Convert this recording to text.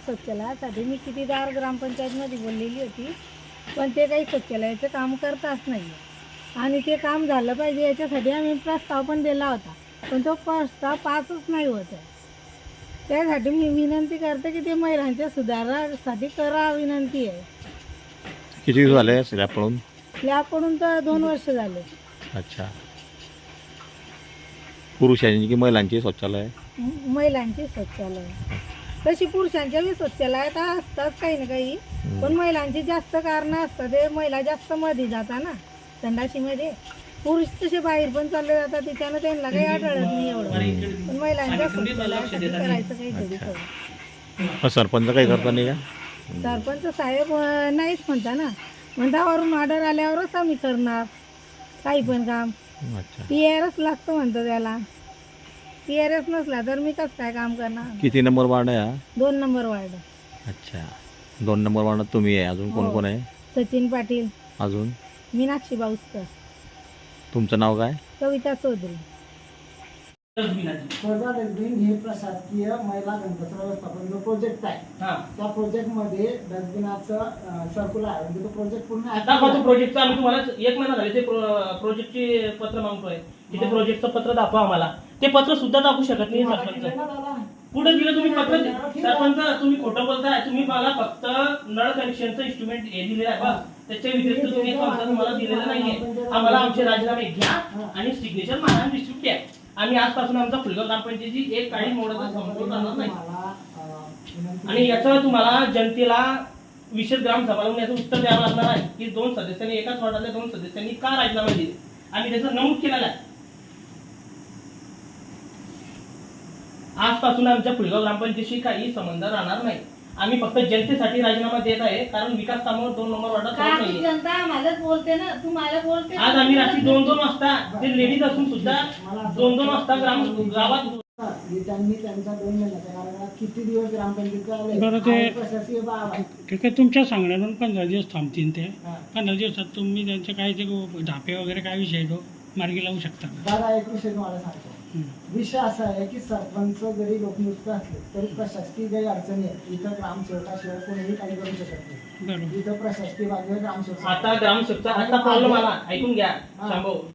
शौचालयासाठी मी कितीदा ग्रामपंचायतमध्ये बोललेली होती, पण ते काही शौचालयाचं काम करताच नाही. आणि ते काम झालं पाहिजे याच्यासाठी आम्ही प्रस्ताव पण दिला होता, पण तो प्रस्ताव पासच नाही होत आहे. त्यासाठी मी विनंती करते की ते महिलांच्या सुधारासाठी करा, विनंती आहे. किती दिवस झाले स्लॅब पडून? स्लॅब पडून तर 2 वर्ष झाले. अच्छा. पुरुषांची की महिलांची शौचालय? महिलांची शौचालय. तशी पुरुषांच्या बी शौचालयात असतात काही ना काही, पण महिलांची जास्त कारणं असतात. ते महिला जास्त मध्ये जातात ना संडाशीमध्ये. पुरुष तसे बाहेर पण चालले जातात, त्याच्यानं त्यांना काही आढळत नाही एवढं. पण महिलांच्या शौचालयासाठी करायचं काहीतरी. सरपंच काही करता नाही का? सरपंच साहेब नाहीच म्हणता ना, मंदावरून ऑर्डर आल्यावरच आम्ही करणार काही पण काम. अच्छा. PRS लागतं म्हणतं त्याला. PRS नसला तर मी कसं काय काम करणार. किती नंबर वार्ड आहे हा? 2 नंबर वार्ड. अच्छा. 2 नंबर वार्डात तुम्ही आहे, अजून कोण कोण आहे? सचिन पाटील, अजून मीनाक्षी बाऊसकर, तुमचं नाव काय? कविता चौधरी. डस्टबिन हे प्रशासकीय महिला गणपती व्यवस्थापन जो प्रोजेक्ट आहे, त्या प्रोजेक्टमध्ये डस्टबिनाचं सर्क्युलर आहे. म्हणजे तो प्रोजेक्ट पूर्ण दाखवा तो प्रोजेक्टचा. आम्ही तुम्हाला 1 महिना झाले ते प्रोजेक्टची पत्र मागतोय. तिथे प्रोजेक्टचं पत्र दाखवा आम्हाला. ते पत्र सुद्धा दाखवू शकत नाही सरपंच. कुठे दिलं तुम्ही पत्र? सरपंच तुम्ही खोटं बोलताय. तुम्ही मला फक्त नळ कनेक्शनचं इन्स्ट्रुमेंट हे दिलेलं आहे बस. त्याच्या व्यतिरिक्त तुम्ही तुम्हाला दिलेलं नाहीये. आम्हाला आमचे राजीनामे घ्या आणि सिग्नेचर मारा आणि रिसिप्ट द्या. आम्ही आजपासून आमचा फुलगाव ग्रामपंचायतीची एक काळी मोडत संपवणार नाही. आणि याचं तुम्हाला जनतेला विशेष ग्रामसभा लावून याचं उत्तर द्यावं लागणार आहे की 2 सदस्यांनी, एकाच वार्डातल्या 2 सदस्यांनी का राजीनामे दिले. आम्ही त्याचं नमूद केलेलं आहे. आजपासून आमच्या फुलगाव ग्रामपंचायतीशी काही संबंध राहणार नाही. आम्ही फक्त जनतेसाठी राजीनामा देत आहे, कारण विकास कामावर 2 नंबर वार्डात होत नाहीये. जनता मलाच बोलते ना, तू मला बोलते. आज आम्ही रात्री 2-2 वाजता, ते लेडीज असून सुद्धा 2-2 वाजता गावात त्यांनी त्यांचा 2 महिन्याच्या काळात किती दिवस ग्रामपंचायत बरं, ते प्रशासकीय बाब आहे. ठीक आहे. तुमच्या सांगण्यातून 15 दिवस थांबतील ते. 15 दिवसात तुम्ही त्यांचे काय ते धापे वगैरे काय विषय तो मार्गी लावू शकता. दादा एक विषय तुम्हाला सांगतो. विषय असा आहे की सरपंच जरी लोकनियुक्त असले तरी प्रशासकीय काही अडचणी आहेत. इथं ग्रामसेवकाशिवाय कोणीही काही करू शकत नाही. बरोबर. इथं प्रशासकीय बाजूला ग्रामसेवक. आता ग्रामसेवकचा आता प्रॉब्लेम आला, ऐकून घ्या शांभो.